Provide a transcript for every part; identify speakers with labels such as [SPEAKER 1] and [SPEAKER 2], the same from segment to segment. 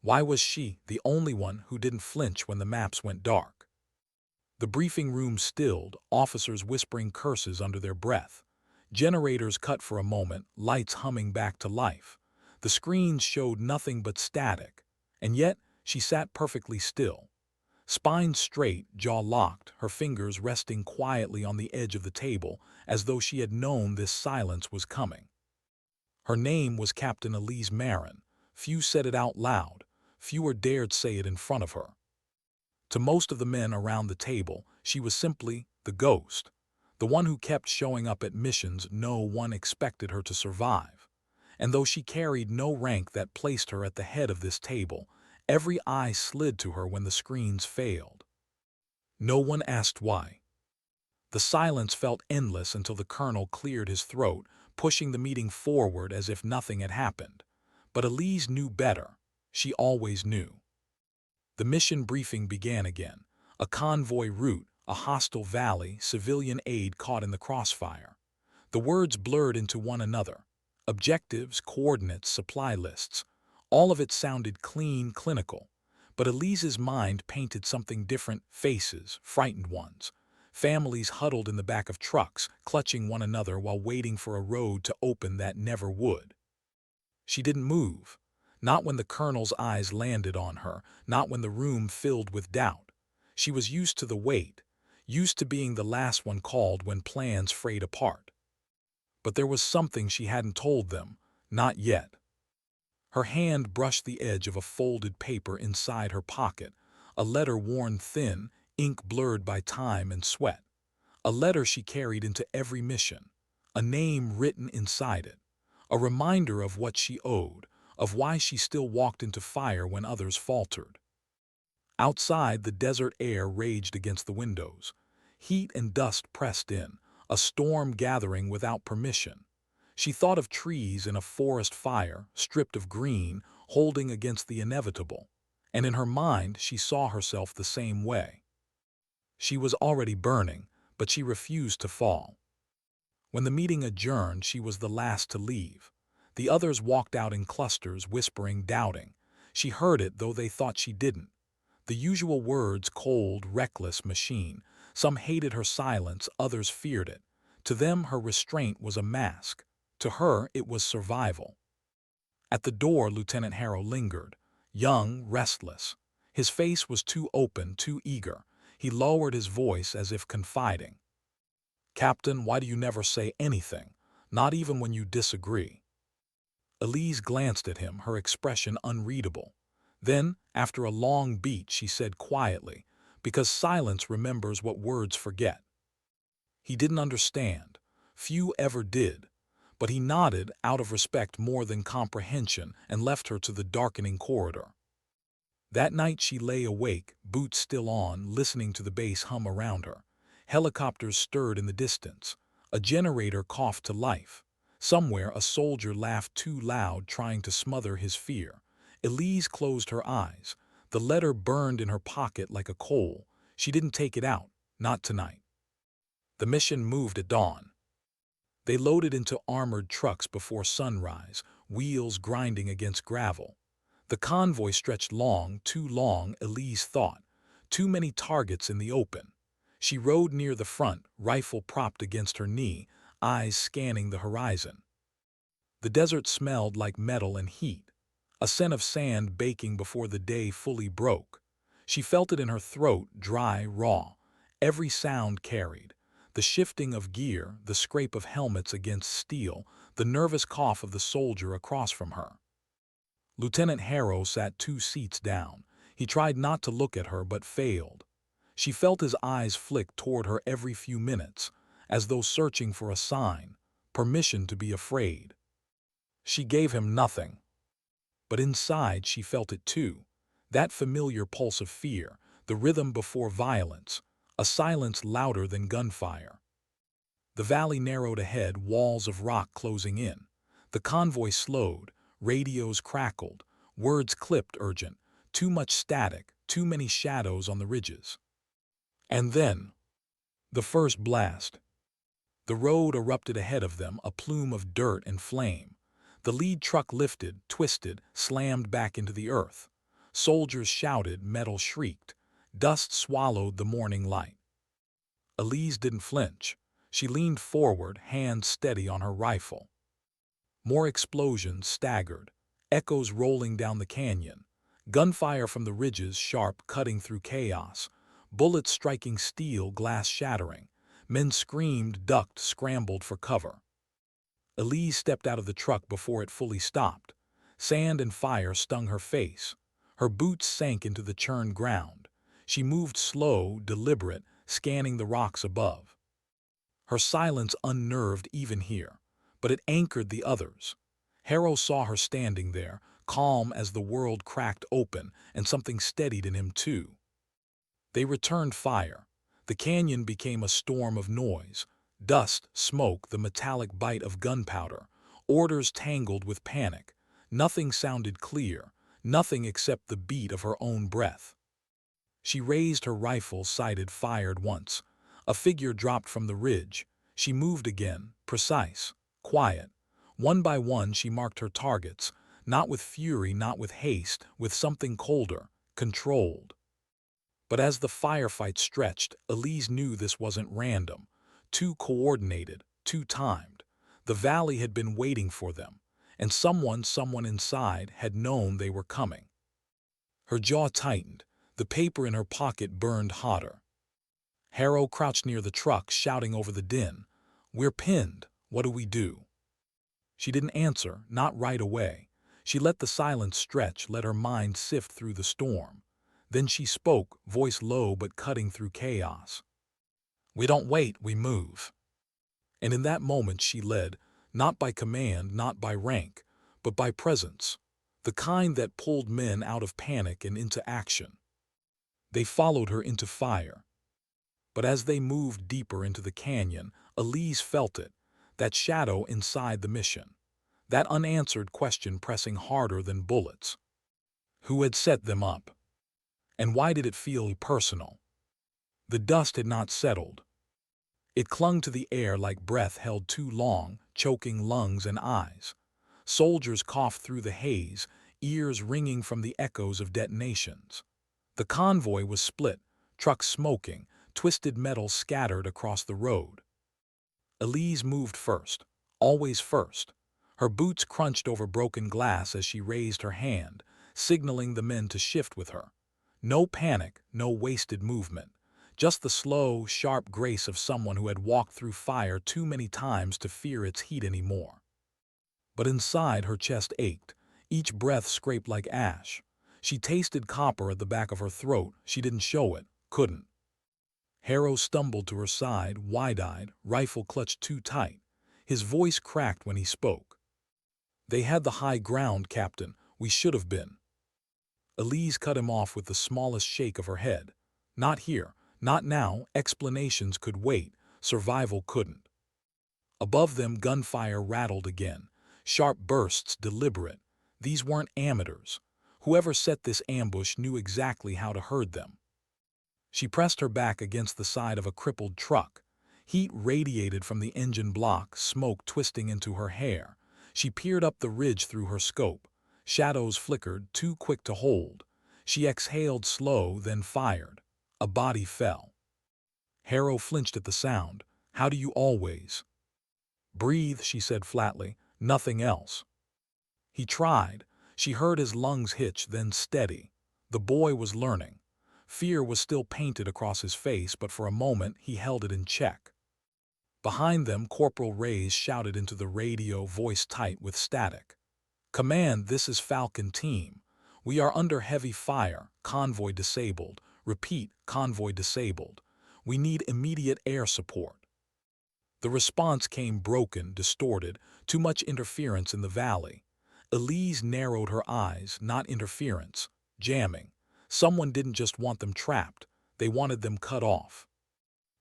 [SPEAKER 1] Why was she the only one who didn't flinch when the maps went dark? The briefing room stilled, officers whispering curses under their breath. Generators cut for a moment, lights humming back to life. The screens showed nothing but static, and yet she sat perfectly still. Spine straight, jaw locked, her fingers resting quietly on the edge of the table, as though she had known this silence was coming. Her name was Captain Elise. Few said it out loud, fewer dared say it in front of her. To most of the men around the table, she was simply the ghost, the one who kept showing up at missions no one expected her to survive. And though she carried no rank that placed her at the head of this table, every eye slid to her when the screens failed. No one asked why. The silence felt endless until the colonel cleared his throat, pushing the meeting forward as if nothing had happened. But Elise knew better. She always knew. The mission briefing began again. A convoy route, a hostile valley, civilian aid caught in the crossfire. The words blurred into one another. Objectives, coordinates, supply lists. All of it sounded clean, clinical. But Elise's mind painted something different: faces, frightened ones. Families huddled in the back of trucks, clutching one another while waiting for a road to open that never would. She didn't move. Not when the colonel's eyes landed on her, not when the room filled with doubt. She was used to the wait, used to being the last one called when plans frayed apart. But there was something she hadn't told them, not yet. Her hand brushed the edge of a folded paper inside her pocket, a letter worn thin, ink blurred by time and sweat. A letter she carried into every mission, a name written inside it, a reminder of what she owed, of why she still walked into fire when others faltered. Outside, the desert air raged against the windows. Heat and dust pressed in, a storm gathering without permission. She thought of trees in a forest fire, stripped of green, holding against the inevitable, and in her mind she saw herself the same way. She was already burning, but she refused to fall. When the meeting adjourned, she was the last to leave. The others walked out in clusters, whispering, doubting. She heard it, though they thought she didn't. The usual words: cold, reckless machine. Some hated her silence, others feared it. To them, her restraint was a mask. To her, it was survival. At the door, Lieutenant Harrow lingered, young, restless. His face was too open, too eager. He lowered his voice as if confiding. "Captain, why do you never say anything, not even when you disagree?" Elise glanced at him, her expression unreadable. Then, after a long beat, she said quietly, "Because silence remembers what words forget." He didn't understand. Few ever did. But he nodded, out of respect more than comprehension, and left her to the darkening corridor. That night she lay awake, boots still on, listening to the bass hum around her. Helicopters stirred in the distance. A generator coughed to life. Somewhere a soldier laughed too loud, trying to smother his fear. Elise closed her eyes. The letter burned in her pocket like a coal. She didn't take it out, not tonight. The mission moved at dawn. They loaded into armored trucks before sunrise, wheels grinding against gravel. The convoy stretched long, too long, Elise thought. Too many targets in the open. She rode near the front, rifle propped against her knee, eyes scanning the horizon. The desert smelled like metal and heat, a scent of sand baking before the day fully broke. She felt it in her throat, dry, raw. Every sound carried. The shifting of gear, the scrape of helmets against steel, the nervous cough of the soldier across from her. Lieutenant Harrow sat 2 seats down. He tried not to look at her but failed. She felt his eyes flick toward her every few minutes, as though searching for a sign, permission to be afraid. She gave him nothing. But inside she felt it too, that familiar pulse of fear, the rhythm before violence, a silence louder than gunfire. The valley narrowed ahead, walls of rock closing in. The convoy slowed, radios crackled, words clipped urgent, too much static, too many shadows on the ridges. And then, the first blast. The road erupted ahead of them, a plume of dirt and flame. The lead truck lifted, twisted, slammed back into the earth. Soldiers shouted, metal shrieked. Dust swallowed the morning light. Elise didn't flinch. She leaned forward, hands steady on her rifle. More explosions staggered, echoes rolling down the canyon, gunfire from the ridges sharp cutting through chaos, bullets striking steel, glass shattering. Men screamed, ducked, scrambled for cover. Elise stepped out of the truck before it fully stopped. Sand and fire stung her face. Her boots sank into the churned ground. She moved slow, deliberate, scanning the rocks above. Her silence unnerved even here, but it anchored the others. Harrow saw her standing there, calm as the world cracked open, and something steadied in him too. They returned fire. The canyon became a storm of noise. Dust, smoke, the metallic bite of gunpowder. Orders tangled with panic. Nothing sounded clear, nothing except the beat of her own breath. She raised her rifle, sighted, fired once. A figure dropped from the ridge. She moved again, precise, quiet. One by one she marked her targets, not with fury, not with haste, with something colder, controlled. But as the firefight stretched, Elise knew this wasn't random, too coordinated, too timed. The valley had been waiting for them, and someone inside had known they were coming. Her jaw tightened, the paper in her pocket burned hotter. Harrow crouched near the truck, shouting over the din, "We're pinned. What do we do?" She didn't answer, not right away. She let the silence stretch, let her mind sift through the storm. Then she spoke, voice low but cutting through chaos. "We don't wait, we move." And in that moment she led, not by command, not by rank, but by presence, the kind that pulled men out of panic and into action. They followed her into fire. But as they moved deeper into the canyon, Elise felt it, that shadow inside the mission, that unanswered question pressing harder than bullets. Who had set them up? And why did it feel personal? The dust had not settled. It clung to the air like breath held too long, choking lungs and eyes. Soldiers coughed through the haze, ears ringing from the echoes of detonations. The convoy was split, trucks smoking, twisted metal scattered across the road. Elise moved first, always first. Her boots crunched over broken glass as she raised her hand, signaling the men to shift with her. No panic, no wasted movement. Just the slow, sharp grace of someone who had walked through fire too many times to fear its heat anymore. But inside her chest ached. Each breath scraped like ash. She tasted copper at the back of her throat. She didn't show it, couldn't. Harrow stumbled to her side, wide-eyed, rifle clutched too tight. His voice cracked when he spoke. "They had the high ground, Captain. We should have been." Elise cut him off with the smallest shake of her head. "Not here. Not now. Explanations could wait. Survival couldn't." Above them, gunfire rattled again. Sharp bursts, deliberate. These weren't amateurs. Whoever set this ambush knew exactly how to herd them. She pressed her back against the side of a crippled truck. Heat radiated from the engine block, smoke twisting into her hair. She peered up the ridge through her scope. Shadows flickered, too quick to hold. She exhaled slow, then fired. A body fell. Harrow flinched at the sound. "How do you always?" "Breathe," she said flatly. "Nothing else." He tried. She heard his lungs hitch, then steady. The boy was learning. Fear was still painted across his face, but for a moment he held it in check. Behind them, Corporal Reyes shouted into the radio, voice tight with static. "Command, this is Falcon Team. We are under heavy fire. Convoy disabled. Repeat, convoy disabled. We need immediate air support." The response came broken, distorted, too much interference in the valley. Elise narrowed her eyes, not interference, jamming. Someone didn't just want them trapped, they wanted them cut off.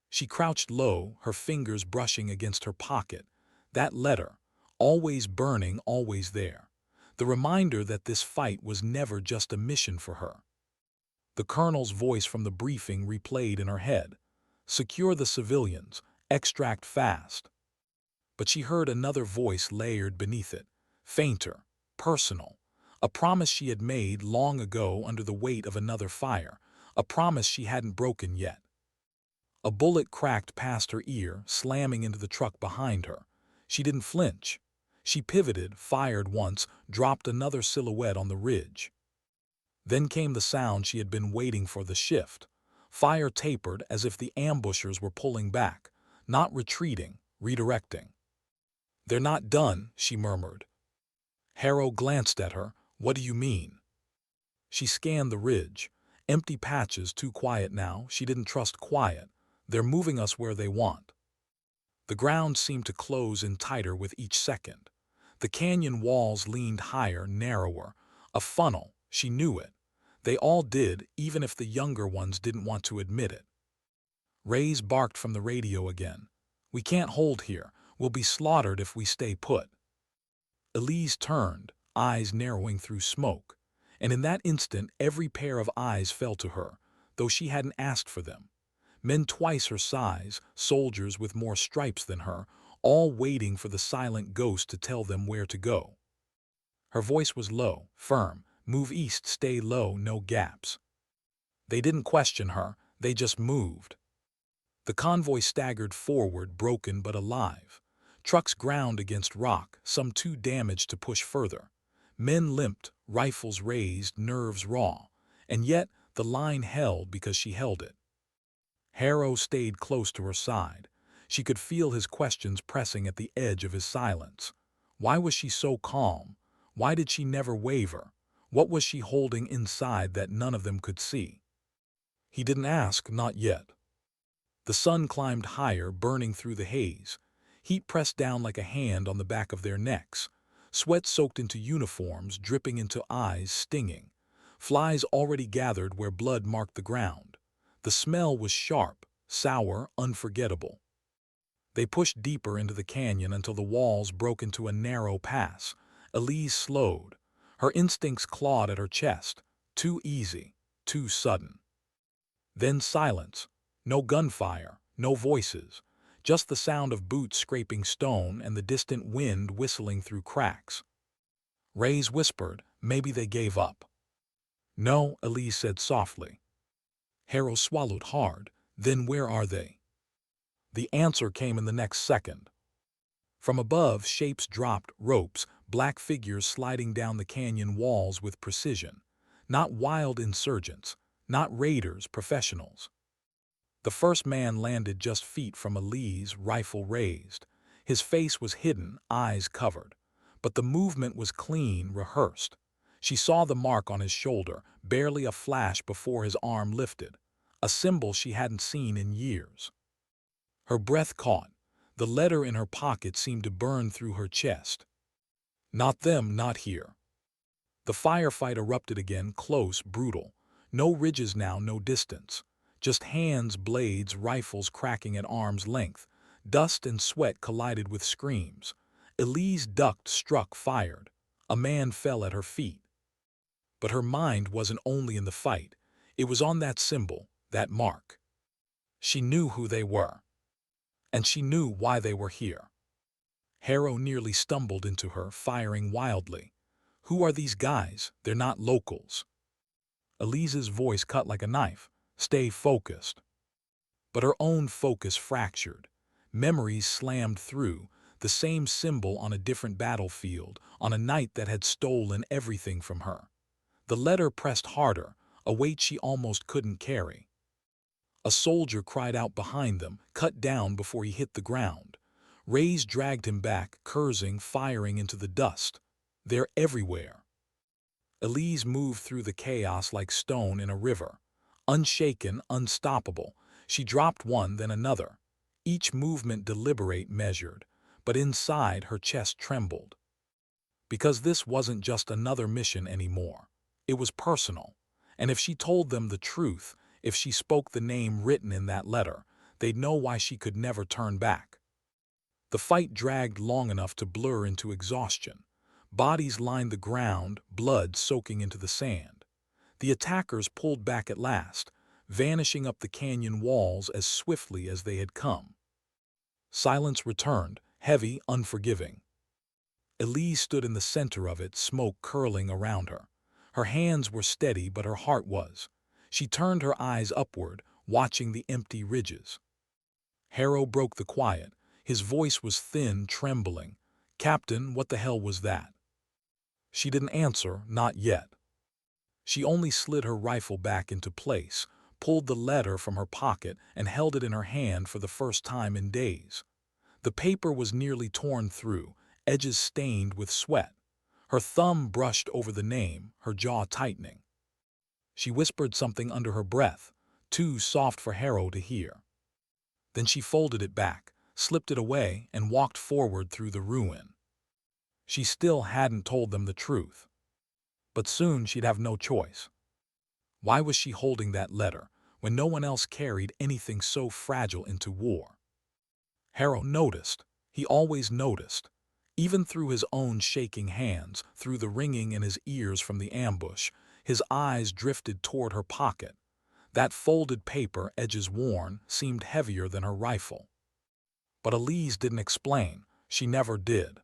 [SPEAKER 1] She crouched low, her fingers brushing against her pocket. That letter, always burning, always there. The reminder that this fight was never just a mission for her. The colonel's voice from the briefing replayed in her head. "Secure the civilians. Extract fast." But she heard another voice layered beneath it, fainter, personal. A promise she had made long ago under the weight of another fire, a promise she hadn't broken yet. A bullet cracked past her ear, slamming into the truck behind her. She didn't flinch. She pivoted, fired once, dropped another silhouette on the ridge. Then came the sound she had been waiting for, the shift. Fire tapered as if the ambushers were pulling back, not retreating, redirecting. "They're not done," she murmured. Harrow glanced at her. "What do you mean?" She scanned the ridge. Empty patches, too quiet now. She didn't trust quiet. "They're moving us where they want." The ground seemed to close in tighter with each second. The canyon walls leaned higher, narrower. A funnel. She knew it. They all did, even if the younger ones didn't want to admit it. Ray's barked from the radio again. "We can't hold here. We'll be slaughtered if we stay put." Elise turned, eyes narrowing through smoke. And in that instant, every pair of eyes fell to her, though she hadn't asked for them. Men twice her size, soldiers with more stripes than her, all waiting for the silent ghost to tell them where to go. Her voice was low, firm. "Move east, stay low, no gaps." They didn't question her, they just moved. The convoy staggered forward, broken but alive. Trucks ground against rock, some too damaged to push further. Men limped, rifles raised, nerves raw. And yet the line held because she held it. Harrow stayed close to her side. She could feel his questions pressing at the edge of his silence. Why was she so calm? Why did she never waver? What was she holding inside that none of them could see? He didn't ask, not yet. The sun climbed higher, burning through the haze. Heat pressed down like a hand on the back of their necks. Sweat soaked into uniforms, dripping into eyes, stinging. Flies already gathered where blood marked the ground. The smell was sharp, sour, unforgettable. They pushed deeper into the canyon until the walls broke into a narrow pass. Elise slowed. Her instincts clawed at her chest. Too easy, too sudden. Then silence. No gunfire, no voices. Just the sound of boots scraping stone and the distant wind whistling through cracks. Rays whispered, "Maybe they gave up." "No," Elise said softly. Harrow swallowed hard. "Then where are they?" The answer came in the next second. From above, shapes dropped, ropes, black figures sliding down the canyon walls with precision. Not wild insurgents, not raiders, professionals. The first man landed just feet from Elise, rifle raised. His face was hidden, eyes covered. But the movement was clean, rehearsed. She saw the mark on his shoulder, barely a flash before his arm lifted. A symbol she hadn't seen in years. Her breath caught. The letter in her pocket seemed to burn through her chest. Not them, not here. The firefight erupted again, close, brutal. No ridges now, no distance. Just hands, blades, rifles cracking at arm's length. Dust and sweat collided with screams. Elise ducked, struck, fired. A man fell at her feet. But her mind wasn't only in the fight. It was on that symbol, that mark. She knew who they were. And she knew why they were here. Harrow nearly stumbled into her, firing wildly. "Who are these guys? They're not locals." Elise's voice cut like a knife. "Stay focused." But her own focus fractured. Memories slammed through, the same symbol on a different battlefield, on a night that had stolen everything from her. The letter pressed harder, a weight she almost couldn't carry. A soldier cried out behind them, cut down before he hit the ground. Rays dragged him back, cursing, firing into the dust. They're everywhere. Elise moved through the chaos like stone in a river. Unshaken, unstoppable, she dropped one, then another. Each movement deliberate, measured, but inside her chest trembled. Because this wasn't just another mission anymore. It was personal. And if she told them the truth, if she spoke the name written in that letter, they'd know why she could never turn back. The fight dragged long enough to blur into exhaustion. Bodies lined the ground, blood soaking into the sand. The attackers pulled back at last, vanishing up the canyon walls as swiftly as they had come. Silence returned, heavy, unforgiving. Elise stood in the center of it, smoke curling around her. Her hands were steady, but her heart was. She turned her eyes upward, watching the empty ridges. Harrow broke the quiet. His voice was thin, trembling. "Captain, what the hell was that?" She didn't answer, not yet. She only slid her rifle back into place, pulled the letter from her pocket, and held it in her hand for the first time in days. The paper was nearly torn through, edges stained with sweat. Her thumb brushed over the name, her jaw tightening. She whispered something under her breath, too soft for Harrow to hear. Then she folded it back, slipped it away, and walked forward through the ruin. She still hadn't told them the truth. But soon she'd have no choice. Why was she holding that letter when no one else carried anything so fragile into war? Harrow noticed. He always noticed. Even through his own shaking hands, through the ringing in his ears from the ambush, his eyes drifted toward her pocket. That folded paper, edges worn, seemed heavier than her rifle. But Elise didn't explain. She never did.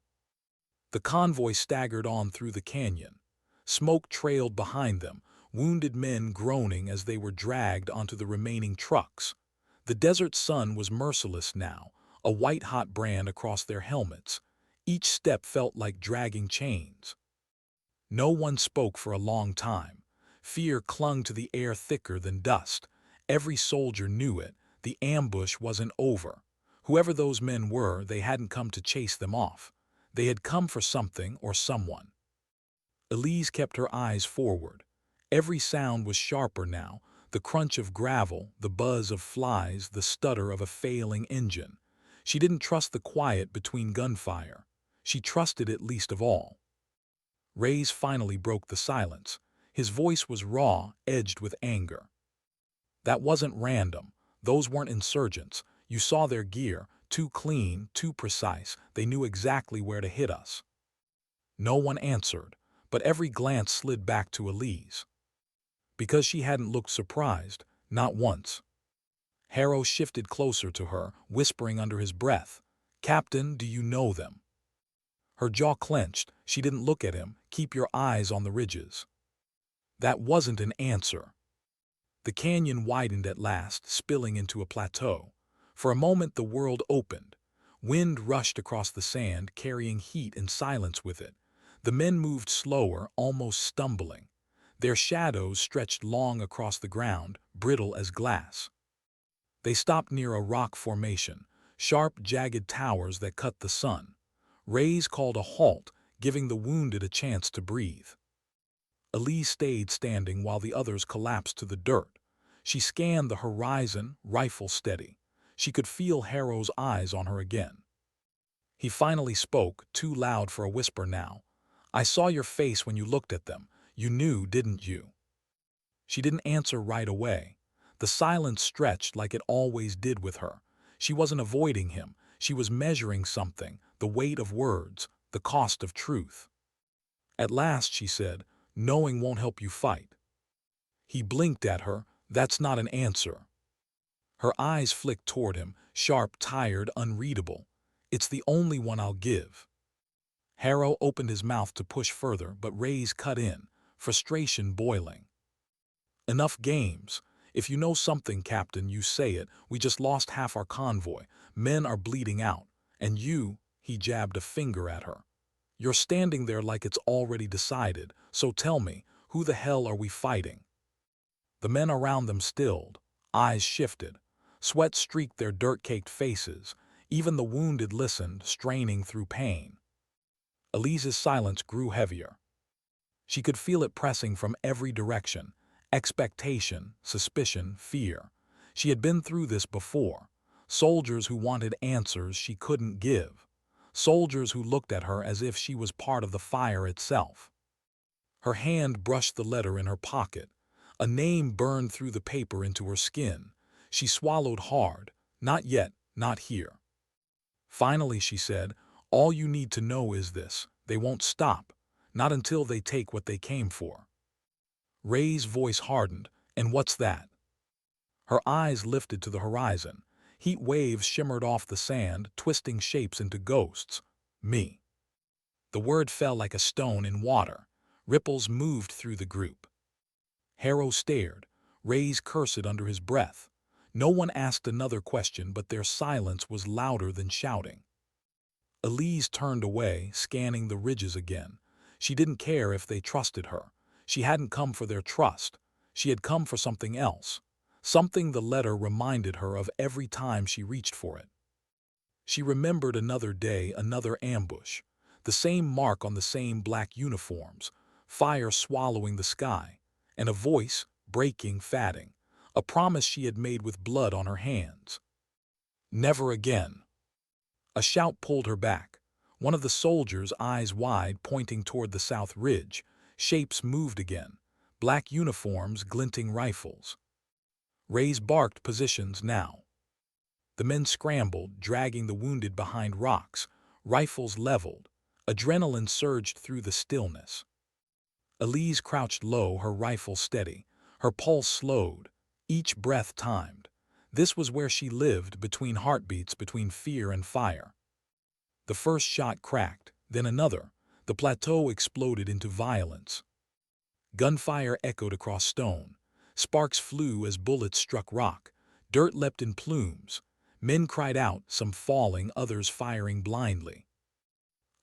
[SPEAKER 1] The convoy staggered on through the canyon. Smoke trailed behind them, wounded men groaning as they were dragged onto the remaining trucks. The desert sun was merciless now, a white-hot brand across their helmets. Each step felt like dragging chains. No one spoke for a long time. Fear clung to the air thicker than dust. Every soldier knew it. The ambush wasn't over. Whoever those men were, they hadn't come to chase them off. They had come for something or someone. Elise kept her eyes forward. Every sound was sharper now, the crunch of gravel, the buzz of flies, the stutter of a failing engine. She didn't trust the quiet between gunfire. She trusted it least of all. Ray's finally broke the silence. His voice was raw, edged with anger. "That wasn't random. Those weren't insurgents. You saw their gear, too clean, too precise. They knew exactly where to hit us." No one answered, but every glance slid back to Elise. Because she hadn't looked surprised, not once. Harrow shifted closer to her, whispering under his breath, "Captain, do you know them?" Her jaw clenched. She didn't look at him. "Keep your eyes on the ridges." That wasn't an answer. The canyon widened at last, spilling into a plateau. For a moment the world opened. Wind rushed across the sand, carrying heat and silence with it. The men moved slower, almost stumbling. Their shadows stretched long across the ground, brittle as glass. They stopped near a rock formation, sharp, jagged towers that cut the sun. Rays called a halt, giving the wounded a chance to breathe. Elise stayed standing while the others collapsed to the dirt. She scanned the horizon, rifle steady. She could feel Harrow's eyes on her again. He finally spoke, too loud for a whisper now. "I saw your face when you looked at them. You knew, didn't you?" She didn't answer right away. The silence stretched like it always did with her. She wasn't avoiding him. She was measuring something, the weight of words, the cost of truth. At last she said, "Knowing won't help you fight." He blinked at her. "That's not an answer." Her eyes flicked toward him, sharp, tired, unreadable. "It's the only one I'll give." Harrow opened his mouth to push further, but Ray's cut in, frustration boiling. "Enough games. If you know something, Captain, you say it. We just lost half our convoy. Men are bleeding out. And you," he jabbed a finger at her, "you're standing there like it's already decided. So tell me, who the hell are we fighting?" The men around them stilled. Eyes shifted. Sweat streaked their dirt-caked faces. Even the wounded listened, straining through pain. Elise's silence grew heavier. She could feel it pressing from every direction. Expectation, suspicion, fear. She had been through this before. Soldiers who wanted answers she couldn't give. Soldiers who looked at her as if she was part of the fire itself. Her hand brushed the letter in her pocket. A name burned through the paper into her skin. She swallowed hard. "Not yet, not here." Finally she said, "All you need to know is this. They won't stop. Not until they take what they came for." Ray's voice hardened. "And what's that?" Her eyes lifted to the horizon. Heat waves shimmered off the sand, twisting shapes into ghosts. "Me." The word fell like a stone in water. Ripples moved through the group. Harrow stared, Ray's cursed under his breath. No one asked another question, but their silence was louder than shouting. Elise turned away, scanning the ridges again. She didn't care if they trusted her. She hadn't come for their trust. She had come for something else. Something the letter reminded her of every time she reached for it. She remembered another day, another ambush. The same mark on the same black uniforms, fire swallowing the sky, and a voice, breaking, fading, a promise she had made with blood on her hands. Never again. A shout pulled her back. One of the soldiers, eyes wide, pointing toward the south ridge. Shapes moved again. Black uniforms, glinting rifles. Rays barked positions now. The men scrambled, dragging the wounded behind rocks, rifles leveled. Adrenaline surged through the stillness. Elise crouched low, her rifle steady. Her pulse slowed, each breath timed. This was where she lived, between heartbeats, between fear and fire. The first shot cracked, then another. The plateau exploded into violence. Gunfire echoed across stone. Sparks flew as bullets struck rock. Dirt leapt in plumes. Men cried out, some falling, others firing blindly.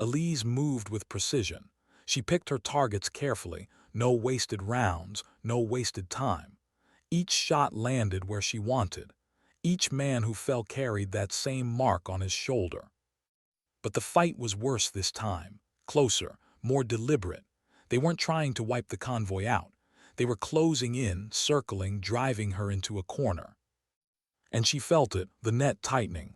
[SPEAKER 1] Elise moved with precision. She picked her targets carefully. No wasted rounds, no wasted time. Each shot landed where she wanted. Each man who fell carried that same mark on his shoulder. But the fight was worse this time. Closer, more deliberate. They weren't trying to wipe the convoy out. They were closing in, circling, driving her into a corner. And she felt it, the net tightening.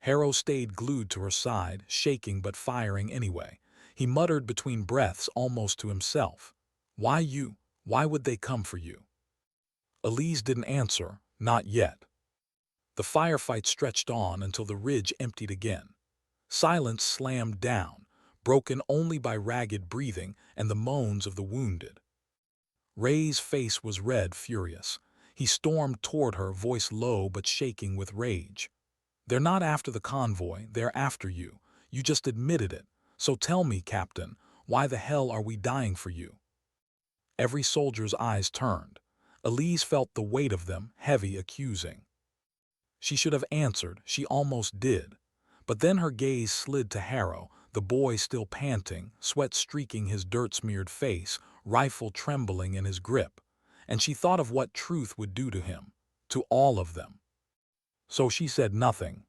[SPEAKER 1] Harrow stayed glued to her side, shaking but firing anyway. He muttered between breaths, almost to himself. Why you? Why would they come for you? Elise didn't answer, not yet. The firefight stretched on until the ridge emptied again. Silence slammed down, broken only by ragged breathing and the moans of the wounded. Ray's face was red, furious. He stormed toward her, voice low but shaking with rage. They're not after the convoy, they're after you. You just admitted it. So tell me, Captain, why the hell are we dying for you? Every soldier's eyes turned. Elise felt the weight of them, heavy, accusing. She should have answered, she almost did. But then her gaze slid to Harrow, the boy still panting, sweat streaking his dirt-smeared face, rifle trembling in his grip. And she thought of what truth would do to him, to all of them. So she said nothing.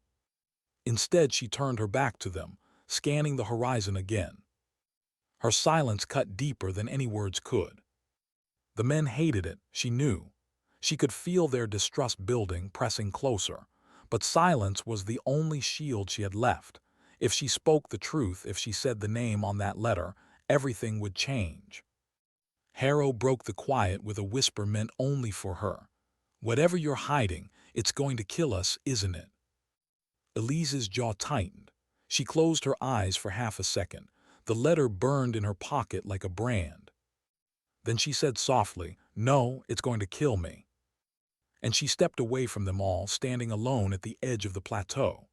[SPEAKER 1] Instead, she turned her back to them, scanning the horizon again. Her silence cut deeper than any words could. The men hated it, she knew. She could feel their distrust building, pressing closer. But silence was the only shield she had left. If she spoke the truth, if she said the name on that letter, everything would change. Harrow broke the quiet with a whisper meant only for her. Whatever you're hiding, it's going to kill us, isn't it? Elise's jaw tightened. She closed her eyes for half a second. The letter burned in her pocket like a brand. Then she said softly, "No, it's going to kill me." And she stepped away from them all, standing alone at the edge of the plateau.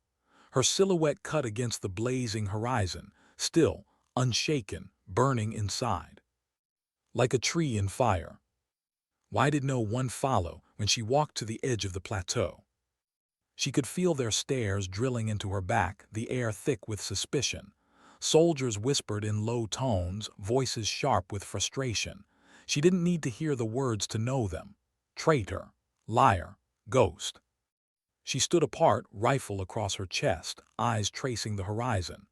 [SPEAKER 1] Her silhouette cut against the blazing horizon, still, unshaken, burning inside. Like a tree in fire. Why did no one follow when she walked to the edge of the plateau? She could feel their stares drilling into her back, the air thick with suspicion. Soldiers whispered in low tones, voices sharp with frustration. She didn't need to hear the words to know them. Traitor, liar, ghost. She stood apart, rifle across her chest, eyes tracing the horizon.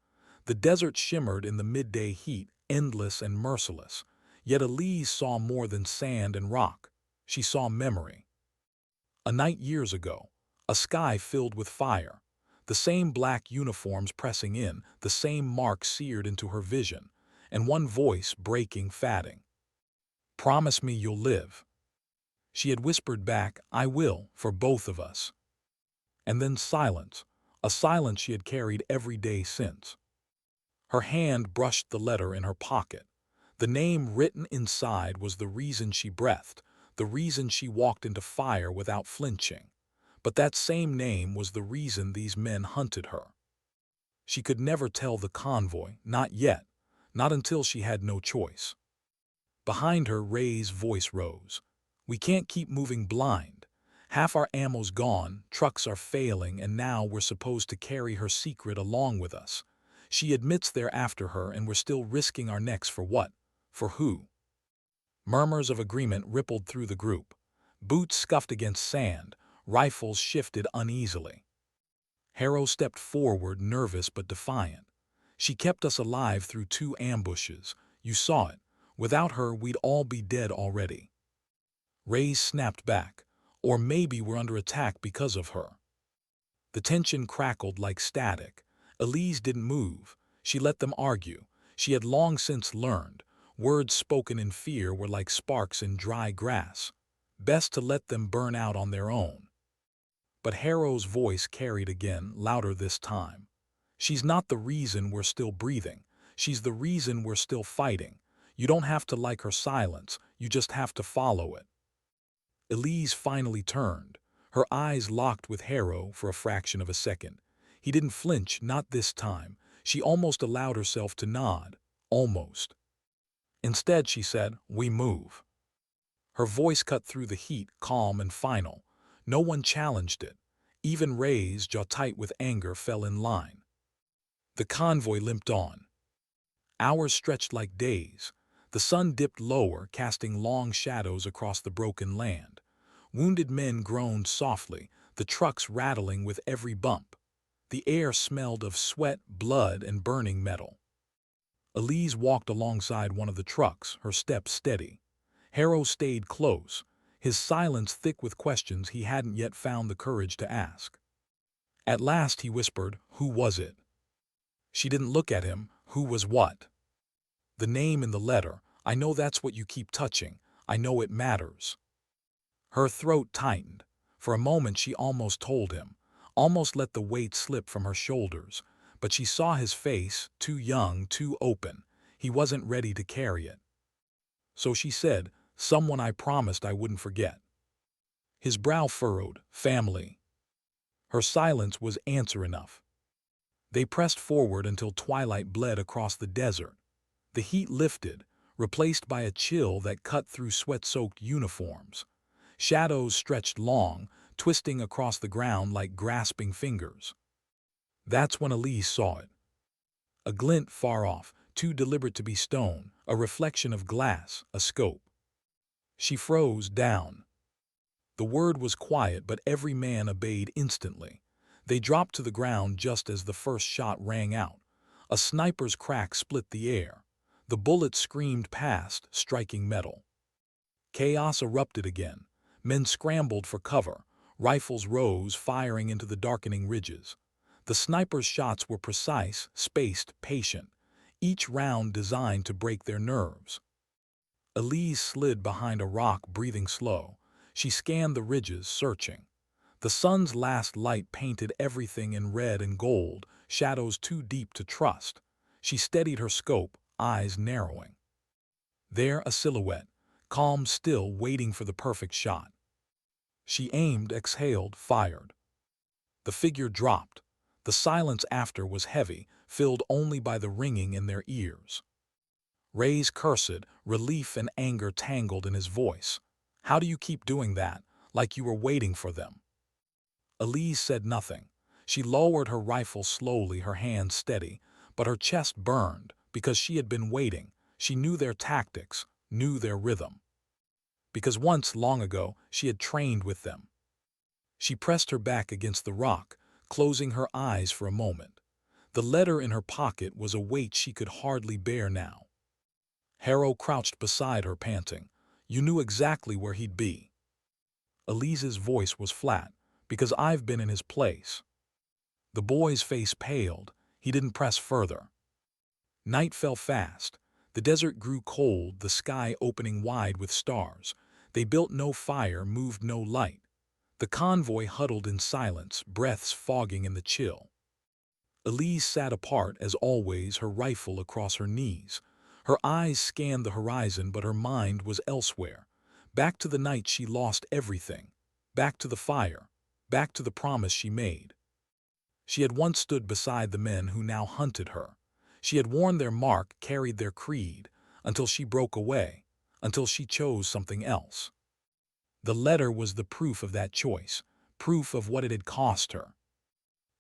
[SPEAKER 1] The desert shimmered in the midday heat, endless and merciless. Yet Elise saw more than sand and rock. She saw memory. A night years ago, a sky filled with fire. The same black uniforms pressing in, the same mark seared into her vision, and one voice breaking, fading. "Promise me you'll live." She had whispered back, "I will, for both of us." And then silence, a silence she had carried every day since. Her hand brushed the letter in her pocket. The name written inside was the reason she breathed, the reason she walked into fire without flinching. But that same name was the reason these men hunted her. She could never tell the convoy, not yet, not until she had no choice. Behind her, Ray's voice rose. We can't keep moving blind. Half our ammo's gone, trucks are failing, and now we're supposed to carry her secret along with us. She admits they're after her, and we're still risking our necks for what? For who? Murmurs of agreement rippled through the group. Boots scuffed against sand, rifles shifted uneasily. Harrow stepped forward, nervous but defiant. She kept us alive through 2 ambushes. You saw it. Without her, we'd all be dead already. Ray snapped back. Or maybe we're under attack because of her. The tension crackled like static. Elise didn't move. She let them argue. She had long since learned. Words spoken in fear were like sparks in dry grass. Best to let them burn out on their own. But Harrow's voice carried again, louder this time. She's not the reason we're still breathing. She's the reason we're still fighting. You don't have to like her silence, you just have to follow it. Elise finally turned. Her eyes locked with Harrow for a fraction of a second. He didn't flinch, not this time. She almost allowed herself to nod. Almost. Instead, she said, "We move." Her voice cut through the heat, calm and final. No one challenged it. Even Ray's, jaw tight with anger, fell in line. The convoy limped on. Hours stretched like days. The sun dipped lower, casting long shadows across the broken land. Wounded men groaned softly, the trucks rattling with every bump. The air smelled of sweat, blood, and burning metal. Elise walked alongside one of the trucks, her steps steady. Harrow stayed close, his silence thick with questions he hadn't yet found the courage to ask. At last he whispered, "Who was it?" She didn't look at him. Who was what? The name in the letter. I know that's what you keep touching. I know it matters. Her throat tightened. For a moment she almost told him, almost let the weight slip from her shoulders. But she saw his face, too young, too open. He wasn't ready to carry it. So she said, "Someone I promised I wouldn't forget." His brow furrowed. Family. Her silence was answer enough. They pressed forward until twilight bled across the desert. The heat lifted, replaced by a chill that cut through sweat-soaked uniforms. Shadows stretched long, twisting across the ground like grasping fingers. That's when Elise saw it. A glint far off, too deliberate to be stone, a reflection of glass, a scope. She froze down. The word was quiet, but every man obeyed instantly. They dropped to the ground just as the first shot rang out. A sniper's crack split the air. The bullet screamed past, striking metal. Chaos erupted again. Men scrambled for cover. Rifles rose, firing into the darkening ridges. The sniper's shots were precise, spaced, patient, each round designed to break their nerves. Elise slid behind a rock, breathing slow. She scanned the ridges, searching. The sun's last light painted everything in red and gold, shadows too deep to trust. She steadied her scope, eyes narrowing. There, a silhouette, calm, still, waiting for the perfect shot. She aimed, exhaled, fired. The figure dropped. The silence after was heavy, filled only by the ringing in their ears. Ray's cursed, relief and anger tangled in his voice. "How do you keep doing that, like you were waiting for them?" Elise said nothing. She lowered her rifle slowly, her hands steady, but her chest burned because she had been waiting. She knew their tactics, knew their rhythm. Because once, long ago, she had trained with them. She pressed her back against the rock, closing her eyes for a moment. The letter in her pocket was a weight she could hardly bear now. Harrow crouched beside her, panting. "You knew exactly where he'd be." Elise's voice was flat, "Because I've been in his place." The boy's face paled. He didn't press further. Night fell fast. The desert grew cold, the sky opening wide with stars. They built no fire, moved no light. The convoy huddled in silence, breaths fogging in the chill. Elise sat apart as always, her rifle across her knees. Her eyes scanned the horizon, but her mind was elsewhere. Back to the night she lost everything. Back to the fire. Back to the promise she made. She had once stood beside the men who now hunted her. She had worn their mark, carried their creed, until she broke away, until she chose something else. The letter was the proof of that choice, proof of what it had cost her.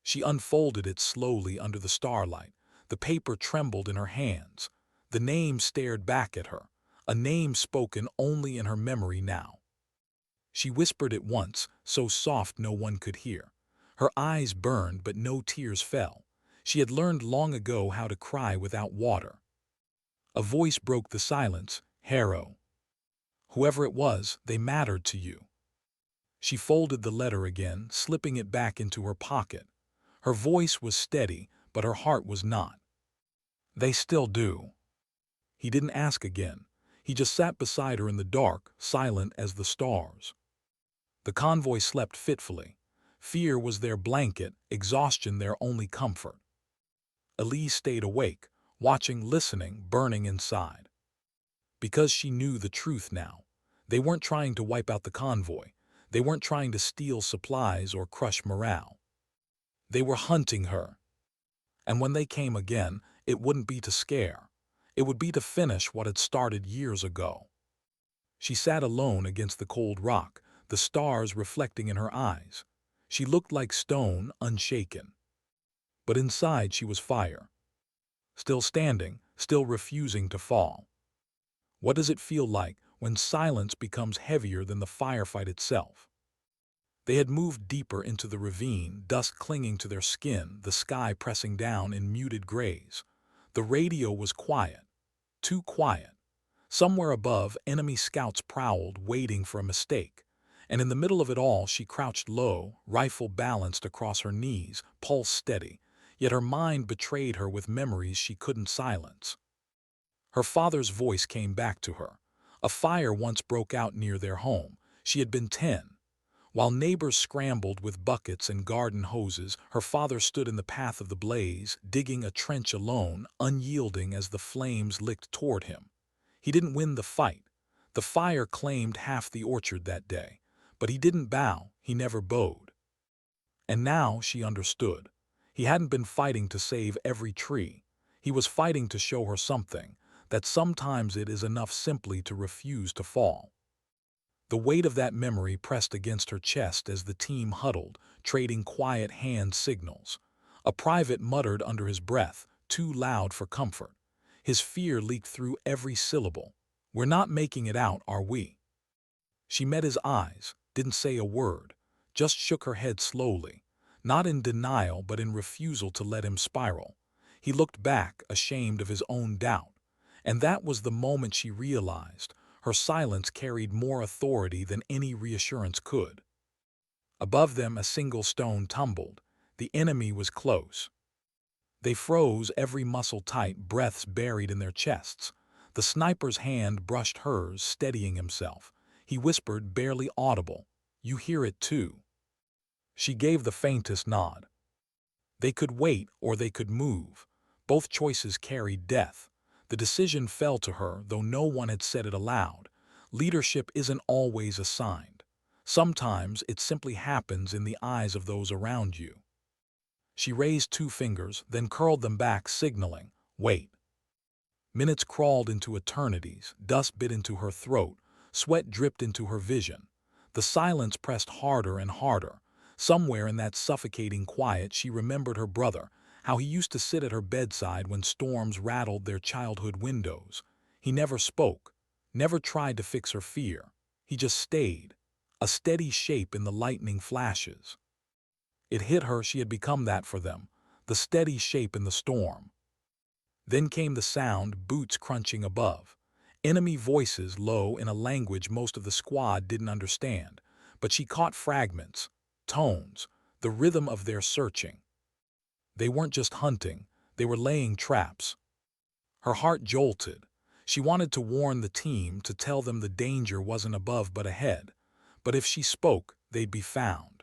[SPEAKER 1] She unfolded it slowly under the starlight. The paper trembled in her hands. The name stared back at her, a name spoken only in her memory now. She whispered it once, so soft no one could hear. Her eyes burned, but no tears fell. She had learned long ago how to cry without water. A voice broke the silence. Harrow. Whoever it was, they mattered to you. She folded the letter again, slipping it back into her pocket. Her voice was steady, but her heart was not. They still do. He didn't ask again. He just sat beside her in the dark, silent as the stars. The convoy slept fitfully. Fear was their blanket, exhaustion their only comfort. Elise stayed awake, watching, listening, burning inside. Because she knew the truth now. They weren't trying to wipe out the convoy. They weren't trying to steal supplies or crush morale. They were hunting her. And when they came again, it wouldn't be to scare. It would be to finish what had started years ago. She sat alone against the cold rock, the stars reflecting in her eyes. She looked like stone, unshaken. But inside she was fire. Still standing, still refusing to fall. What does it feel like when silence becomes heavier than the firefight itself? They had moved deeper into the ravine, dust clinging to their skin, the sky pressing down in muted grays. The radio was quiet, too quiet. Somewhere above, enemy scouts prowled, waiting for a mistake. And in the middle of it all, she crouched low, rifle balanced across her knees, pulse steady. Yet her mind betrayed her with memories she couldn't silence. Her father's voice came back to her. A fire once broke out near their home. She had been 10. While neighbors scrambled with buckets and garden hoses, her father stood in the path of the blaze, digging a trench alone, unyielding as the flames licked toward him. He didn't win the fight. The fire claimed half the orchard that day. But he didn't bow, he never bowed. And now she understood. He hadn't been fighting to save every tree. He was fighting to show her something, that sometimes it is enough simply to refuse to fall. The weight of that memory pressed against her chest as the team huddled, trading quiet hand signals. A private muttered under his breath, too loud for comfort. His fear leaked through every syllable. "We're not making it out, are we?" She met his eyes, didn't say a word, just shook her head slowly, not in denial but in refusal to let him spiral. He looked back, ashamed of his own doubt. And that was the moment she realized her silence carried more authority than any reassurance could. Above them a single stone tumbled. The enemy was close. They froze, every muscle tight, breaths buried in their chests. The sniper's hand brushed hers, steadying himself. He whispered, barely audible, "You hear it too." She gave the faintest nod. They could wait or they could move. Both choices carried death. The decision fell to her, though no one had said it aloud. Leadership isn't always assigned. Sometimes it simply happens in the eyes of those around you. She raised 2 fingers, then curled them back, signaling, "Wait." Minutes crawled into eternities, dust bit into her throat, sweat dripped into her vision. The silence pressed harder and harder. Somewhere in that suffocating quiet she remembered her brother, how he used to sit at her bedside when storms rattled their childhood windows. He never spoke, never tried to fix her fear. He just stayed, a steady shape in the lightning flashes. It hit her she had become that for them, the steady shape in the storm. Then came the sound, boots crunching above. Enemy voices low in a language most of the squad didn't understand, but she caught fragments, tones, the rhythm of their searching. They weren't just hunting, they were laying traps. Her heart jolted. She wanted to warn the team, to tell them the danger wasn't above but ahead. But if she spoke, they'd be found.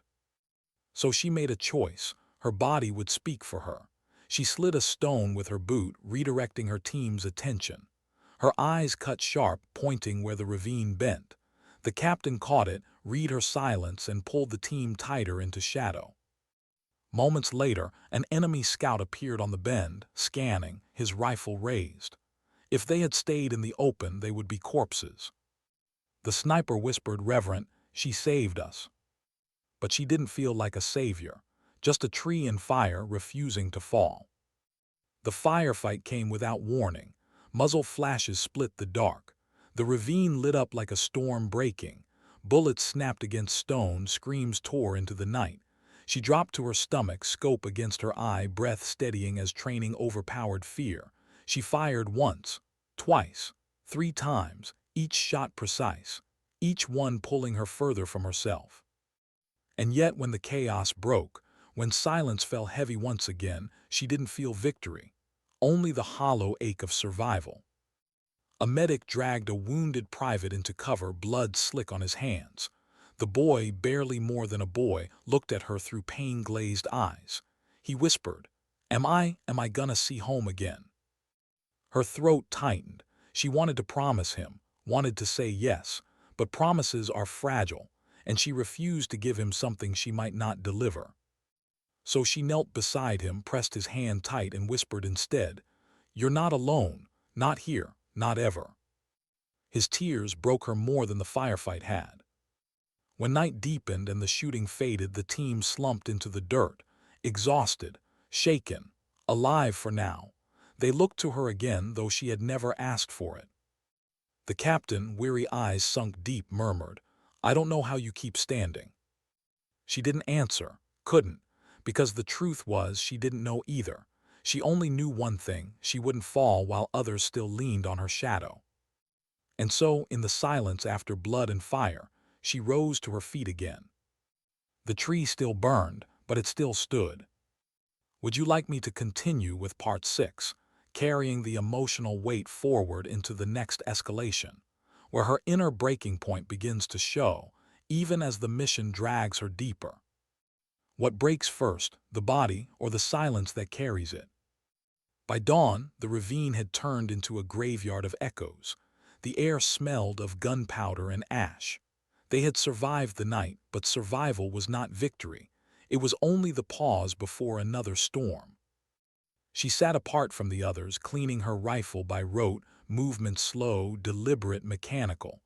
[SPEAKER 1] So she made a choice. Her body would speak for her. She slid a stone with her boot, redirecting her team's attention. Her eyes cut sharp, pointing where the ravine bent. The captain caught it, read her silence, and pulled the team tighter into shadow. Moments later, an enemy scout appeared on the bend, scanning, his rifle raised. If they had stayed in the open, they would be corpses. The sniper whispered reverent, "She saved us." But she didn't feel like a savior, just a tree in fire refusing to fall. The firefight came without warning. Muzzle flashes split the dark. The ravine lit up like a storm breaking. Bullets snapped against stone, screams tore into the night. She dropped to her stomach, scope against her eye, breath steadying as training overpowered fear. She fired once, twice, 3 times, each shot precise, each one pulling her further from herself. And yet when the chaos broke, when silence fell heavy once again, she didn't feel victory, only the hollow ache of survival. A medic dragged a wounded private into cover, blood slick on his hands. The boy, barely more than a boy, looked at her through pain-glazed eyes. He whispered, am I gonna see home again?" Her throat tightened. She wanted to promise him, wanted to say yes, but promises are fragile, and she refused to give him something she might not deliver. So she knelt beside him, pressed his hand tight, and whispered instead, "You're not alone, not here, not ever." His tears broke her more than the firefight had. When night deepened and the shooting faded, the team slumped into the dirt, exhausted, shaken, alive for now. They looked to her again, though she had never asked for it. The captain, weary eyes sunk deep, murmured, "I don't know how you keep standing." She didn't answer, couldn't, because the truth was she didn't know either. She only knew one thing: she wouldn't fall while others still leaned on her shadow. And so, in the silence after blood and fire, she rose to her feet again. The tree still burned, but it still stood. Would you like me to continue with part 6, carrying the emotional weight forward into the next escalation, where her inner breaking point begins to show, even as the mission drags her deeper? What breaks first, the body or the silence that carries it? By dawn, the ravine had turned into a graveyard of echoes. The air smelled of gunpowder and ash. They had survived the night, but survival was not victory. It was only the pause before another storm. She sat apart from the others, cleaning her rifle by rote, movement slow, deliberate, mechanical.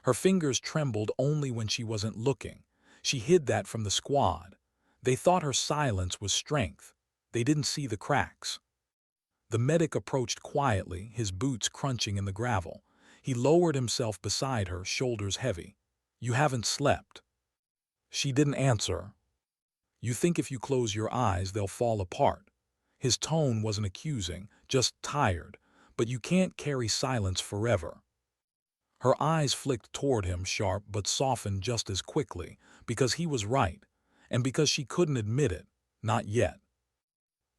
[SPEAKER 1] Her fingers trembled only when she wasn't looking. She hid that from the squad. They thought her silence was strength. They didn't see the cracks. The medic approached quietly, his boots crunching in the gravel. He lowered himself beside her, shoulders heavy. "You haven't slept." She didn't answer. "You think if you close your eyes they'll fall apart." His tone wasn't accusing, just tired. "But you can't carry silence forever." Her eyes flicked toward him, sharp but softened just as quickly, because he was right, and because she couldn't admit it, not yet.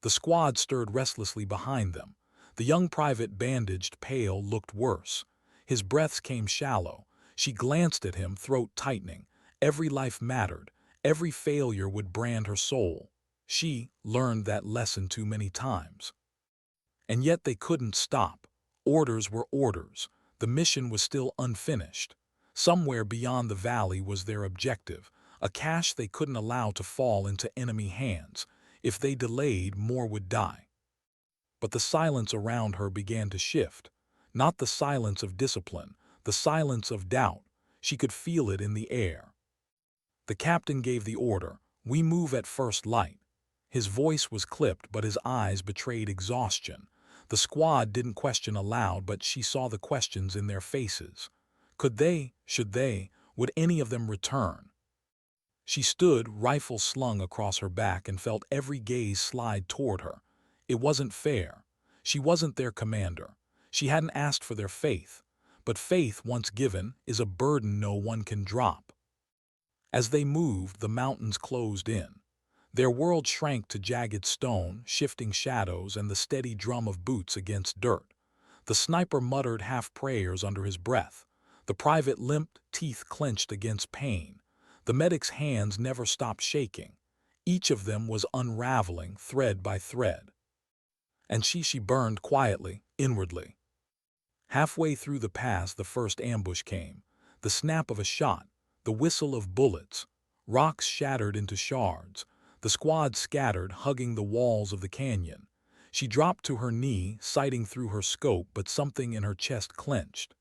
[SPEAKER 1] The squad stirred restlessly behind them. The young private, bandaged, pale, looked worse. His breaths came shallow. She glanced at him, throat tightening. Every life mattered. Every failure would brand her soul. She learned that lesson too many times. And yet they couldn't stop. Orders were orders. The mission was still unfinished. Somewhere beyond the valley was their objective, a cache they couldn't allow to fall into enemy hands. If they delayed, more would die. But the silence around her began to shift. Not the silence of discipline, the silence of doubt. She could feel it in the air. The captain gave the order, "We move at first light." His voice was clipped, but his eyes betrayed exhaustion. The squad didn't question aloud, but she saw the questions in their faces. Could they? Should they? Would any of them return? She stood, rifle slung across her back, and felt every gaze slide toward her. It wasn't fair. She wasn't their commander. She hadn't asked for their faith. But faith, once given, is a burden no one can drop. As they moved, the mountains closed in. Their world shrank to jagged stone, shifting shadows, and the steady drum of boots against dirt. The sniper muttered half prayers under his breath. The private limped, teeth clenched against pain. The medic's hands never stopped shaking. Each of them was unraveling, thread by thread. And she burned quietly, inwardly. Halfway through the pass, the first ambush came. The snap of a shot, the whistle of bullets. Rocks shattered into shards. The squad scattered, hugging the walls of the canyon. She dropped to her knee, sighting through her scope, but something in her chest clenched.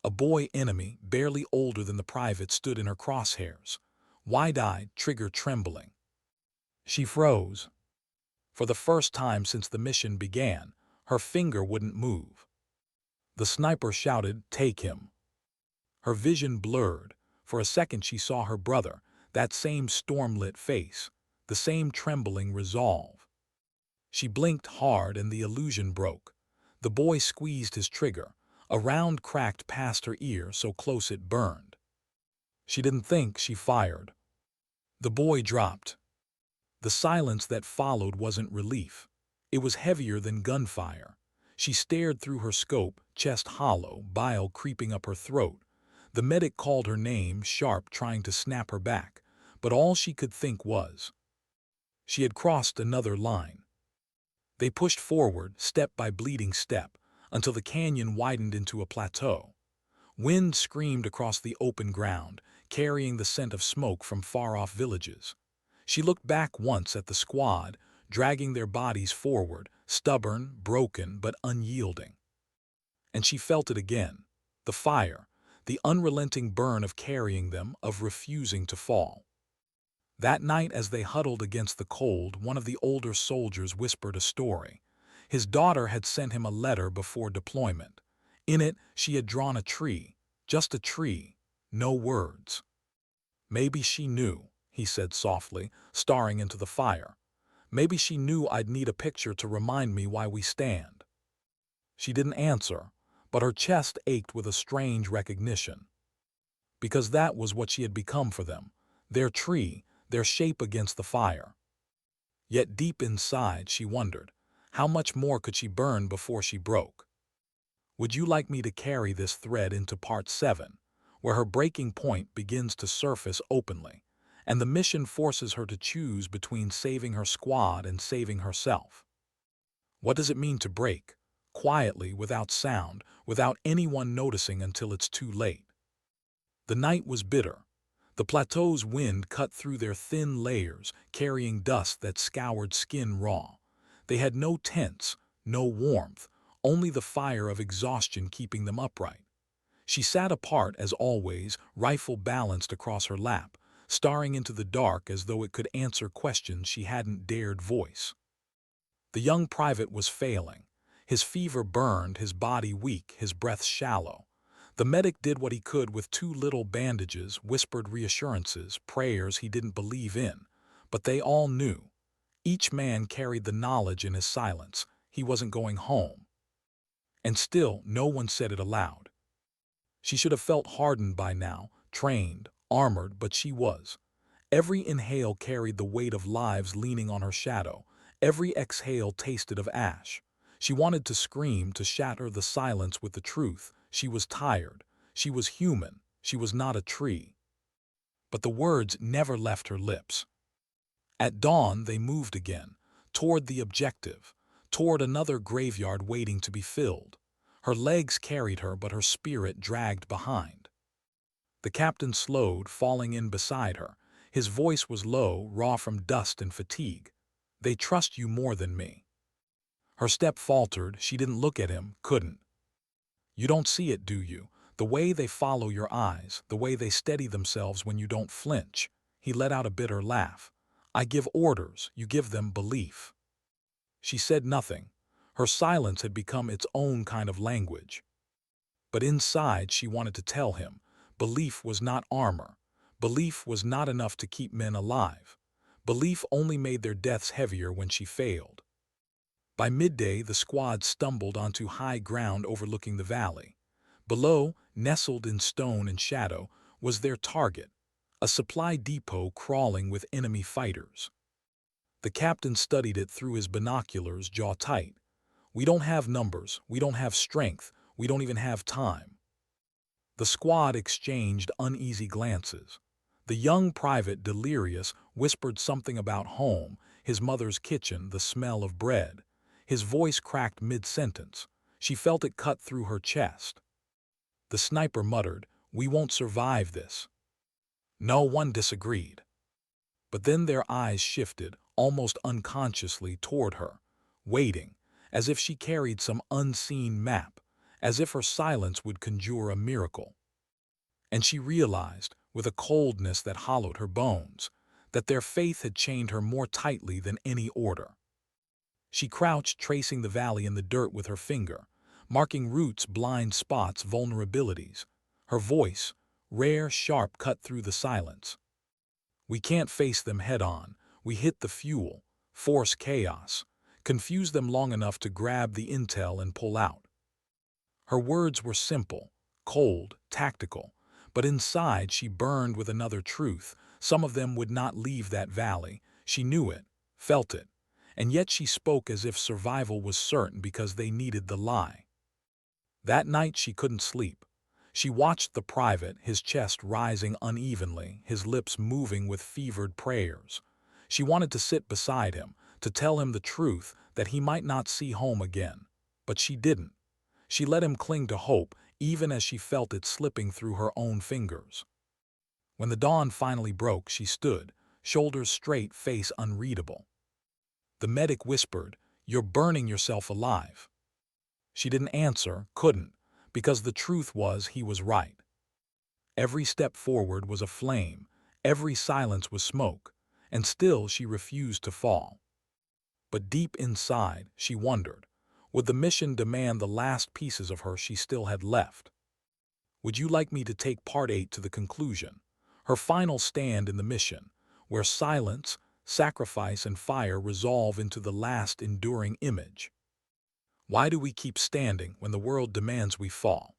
[SPEAKER 1] A boy enemy, barely older than the private, stood in her crosshairs, wide-eyed, trigger trembling. She froze. For the first time since the mission began, her finger wouldn't move. The sniper shouted, "Take him." Her vision blurred. For a second she saw her brother, that same storm-lit face, the same trembling resolve. She blinked hard and the illusion broke. The boy squeezed his trigger. A round cracked past her ear so close it burned. She didn't think, she fired. The boy dropped. The silence that followed wasn't relief. It was heavier than gunfire. She stared through her scope, chest hollow, bile creeping up her throat. The medic called her name, sharp, trying to snap her back, but all she could think was, she had crossed another line. They pushed forward, step by bleeding step, until the canyon widened into a plateau. Wind screamed across the open ground, carrying the scent of smoke from far-off villages. She looked back once at the squad, dragging their bodies forward, stubborn, broken, but unyielding. And she felt it again. The fire, the unrelenting burn of carrying them, of refusing to fall. That night, as they huddled against the cold, one of the older soldiers whispered a story. His daughter had sent him a letter before deployment. In it, she had drawn a tree, just a tree, no words. "Maybe she knew," he said softly, staring into the fire. "Maybe she knew I'd need a picture to remind me why we stand." She didn't answer, but her chest ached with a strange recognition. Because that was what she had become for them, their tree, their shape against the fire. Yet deep inside, she wondered, how much more could she burn before she broke? Would you like me to carry this thread into part 7, where her breaking point begins to surface openly, and the mission forces her to choose between saving her squad and saving herself? What does it mean to break, quietly, without sound, without anyone noticing until it's too late? The night was bitter. The plateau's wind cut through their thin layers, carrying dust that scoured skin raw. They had no tents, no warmth, only the fire of exhaustion keeping them upright. She sat apart as always, rifle balanced across her lap, staring into the dark as though it could answer questions she hadn't dared voice. The young private was failing. His fever burned, his body weak, his breath shallow. The medic did what he could with too little bandages, whispered reassurances, prayers he didn't believe in. But they all knew. Each man carried the knowledge in his silence. He wasn't going home. And still, no one said it aloud. She should have felt hardened by now, trained, armored, but she was. Every inhale carried the weight of lives leaning on her shadow. Every exhale tasted of ash. She wanted to scream, to shatter the silence with the truth. She was tired. She was human. She was not a tree. But the words never left her lips. At dawn, they moved again, toward the objective, toward another graveyard waiting to be filled. Her legs carried her, but her spirit dragged behind. The captain slowed, falling in beside her. His voice was low, raw from dust and fatigue. "They trust you more than me." Her step faltered. She didn't look at him, couldn't. "You don't see it, do you? The way they follow your eyes, the way they steady themselves when you don't flinch." He let out a bitter laugh. "I give orders, you give them belief." She said nothing. Her silence had become its own kind of language. But inside she wanted to tell him, belief was not armor. Belief was not enough to keep men alive. Belief only made their deaths heavier when she failed. By midday, the squad stumbled onto high ground overlooking the valley. Below, nestled in stone and shadow, was their target, a supply depot crawling with enemy fighters. The captain studied it through his binoculars, jaw tight. "We don't have numbers, we don't have strength, we don't even have time." The squad exchanged uneasy glances. The young private, delirious, whispered something about home, his mother's kitchen, the smell of bread. His voice cracked mid-sentence. She felt it cut through her chest. The sniper muttered, "We won't survive this." No one disagreed. But then their eyes shifted, almost unconsciously, toward her, waiting, as if she carried some unseen map, as if her silence would conjure a miracle. And she realized, with a coldness that hollowed her bones, that their faith had chained her more tightly than any order. She crouched, tracing the valley in the dirt with her finger, marking roots, blind spots, vulnerabilities. Her voice, rare, sharp, cut through the silence. We can't face them head-on. We hit the fuel, force chaos, confuse them long enough to grab the intel and pull out. Her words were simple, cold, tactical, but inside she burned with another truth. Some of them would not leave that valley. She knew it, felt it, and yet she spoke as if survival was certain because they needed the lie. That night she couldn't sleep. She watched the private, his chest rising unevenly, his lips moving with fevered prayers. She wanted to sit beside him, to tell him the truth, that he might not see home again. But she didn't. She let him cling to hope, even as she felt it slipping through her own fingers. When the dawn finally broke, she stood, shoulders straight, face unreadable. The medic whispered, "You're burning yourself alive." She didn't answer, couldn't, because the truth was he was right. Every step forward was a flame, every silence was smoke, and still she refused to fall. But deep inside, she wondered, would the mission demand the last pieces of her she still had left? Would you like me to take part 8 to the conclusion, her final stand in the mission, where silence, sacrifice, and fire resolve into the last enduring image? Why do we keep standing when the world demands we fall?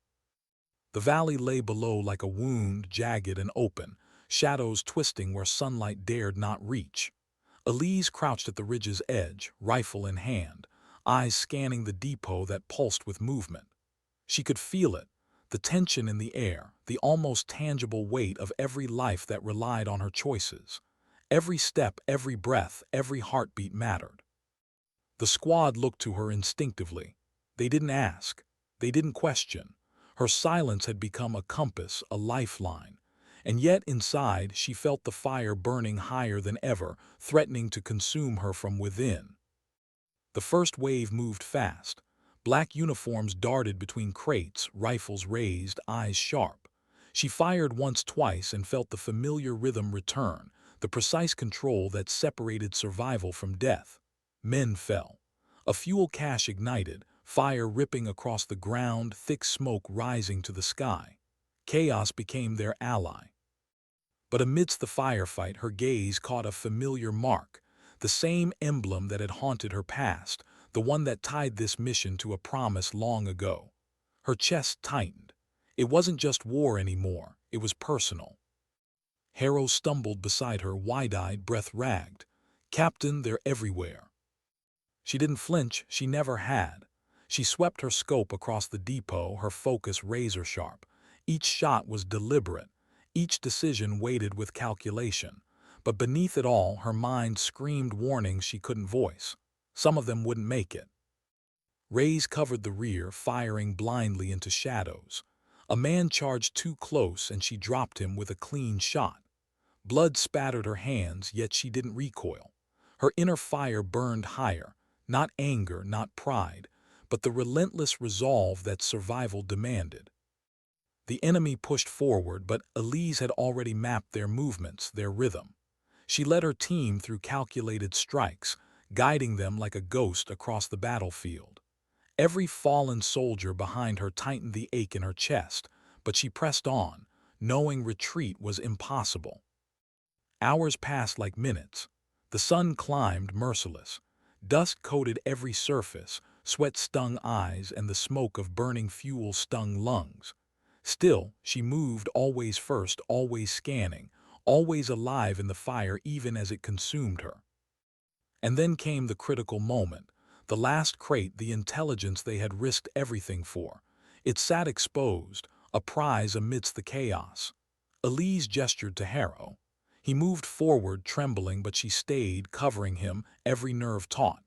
[SPEAKER 1] The valley lay below like a wound, jagged and open, shadows twisting where sunlight dared not reach. Elise crouched at the ridge's edge, rifle in hand, eyes scanning the depot that pulsed with movement. She could feel it, the tension in the air, the almost tangible weight of every life that relied on her choices. Every step, every breath, every heartbeat mattered. The squad looked to her instinctively. They didn't ask. They didn't question. Her silence had become a compass, a lifeline. And yet inside she felt the fire burning higher than ever, threatening to consume her from within. The first wave moved fast. Black uniforms darted between crates, rifles raised, eyes sharp. She fired once, twice, and felt the familiar rhythm return, the precise control that separated survival from death. Men fell. A fuel cache ignited, fire ripping across the ground, thick smoke rising to the sky. Chaos became their ally. But amidst the firefight, her gaze caught a familiar mark, the same emblem that had haunted her past, the one that tied this mission to a promise long ago. Her chest tightened. It wasn't just war anymore, it was personal. Harrow stumbled beside her, wide-eyed, breath ragged. "Captain, they're everywhere." She didn't flinch, she never had. She swept her scope across the depot, her focus razor-sharp. Each shot was deliberate, each decision weighted with calculation. But beneath it all, her mind screamed warnings she couldn't voice. Some of them wouldn't make it. Rays covered the rear, firing blindly into shadows. A man charged too close and she dropped him with a clean shot. Blood spattered her hands, yet she didn't recoil. Her inner fire burned higher, not anger, not pride, but the relentless resolve that survival demanded. The enemy pushed forward, but Elise had already mapped their movements, their rhythm. She led her team through calculated strikes, guiding them like a ghost across the battlefield. Every fallen soldier behind her tightened the ache in her chest, but she pressed on, knowing retreat was impossible. Hours passed like minutes. The sun climbed, merciless. Dust coated every surface, sweat stung eyes, and the smoke of burning fuel stung lungs. Still, she moved, always first, always scanning, always alive in the fire even as it consumed her. And then came the critical moment. The last crate, the intelligence they had risked everything for. It sat exposed, a prize amidst the chaos. Elise gestured to Harrow. He moved forward, trembling, but she stayed, covering him, every nerve taut.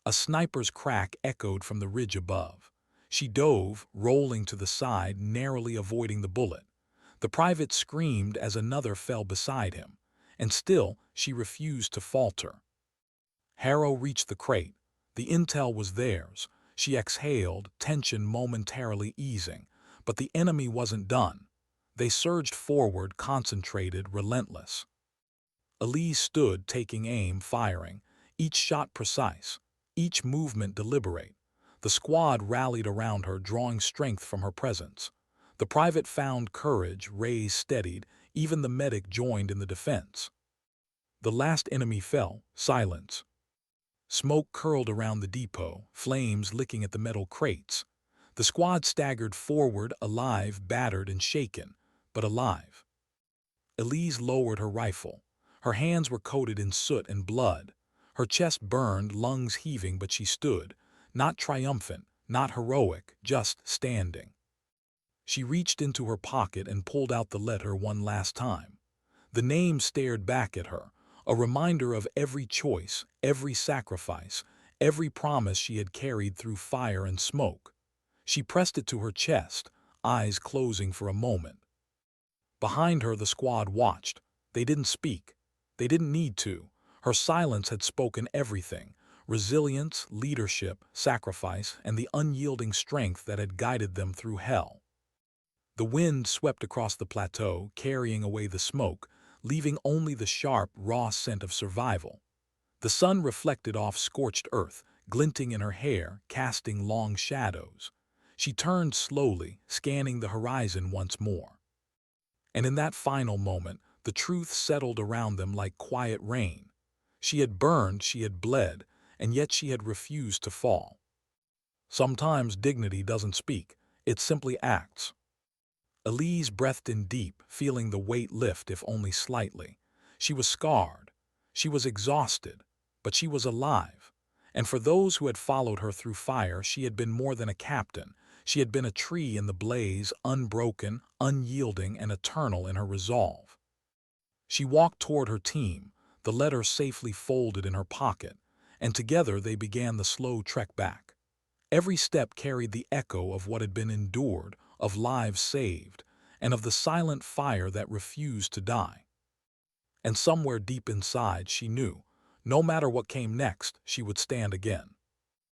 [SPEAKER 1] A sniper's crack echoed from the ridge above. She dove, rolling to the side, narrowly avoiding the bullet. The private screamed as another fell beside him, and still she refused to falter. Harrow reached the crate. The intel was theirs. She exhaled, tension momentarily easing. But the enemy wasn't done. They surged forward, concentrated, relentless. Elise stood, taking aim, firing, each shot precise, each movement deliberate. The squad rallied around her, drawing strength from her presence. The private found courage, rays steadied, even the medic joined in the defense. The last enemy fell, silence. Smoke curled around the depot, flames licking at the metal crates. The squad staggered forward, alive, battered and shaken, but alive. Elise lowered her rifle. Her hands were coated in soot and blood. Her chest burned, lungs heaving, but she stood, not triumphant, not heroic, just standing. She reached into her pocket and pulled out the letter one last time. The name stared back at her, a reminder of every choice, every sacrifice, every promise she had carried through fire and smoke. She pressed it to her chest, eyes closing for a moment. Behind her, the squad watched. They didn't speak. They didn't need to. Her silence had spoken everything: resilience, leadership, sacrifice, and the unyielding strength that had guided them through hell. The wind swept across the plateau, carrying away the smoke, leaving only the sharp, raw scent of survival. The sun reflected off scorched earth, glinting in her hair, casting long shadows. She turned slowly, scanning the horizon once more. And in that final moment, the truth settled around them like quiet rain. She had burned, she had bled, and yet she had refused to fall. Sometimes dignity doesn't speak, it simply acts. Elise breathed in deep, feeling the weight lift if only slightly. She was scarred. She was exhausted, but she was alive. And for those who had followed her through fire, she had been more than a captain. She had been a tree in the blaze, unbroken, unyielding, and eternal in her resolve. She walked toward her team, the letter safely folded in her pocket, and together they began the slow trek back. Every step carried the echo of what had been endured, of lives saved, and of the silent fire that refused to die. And somewhere deep inside she knew, no matter what came next, she would stand again.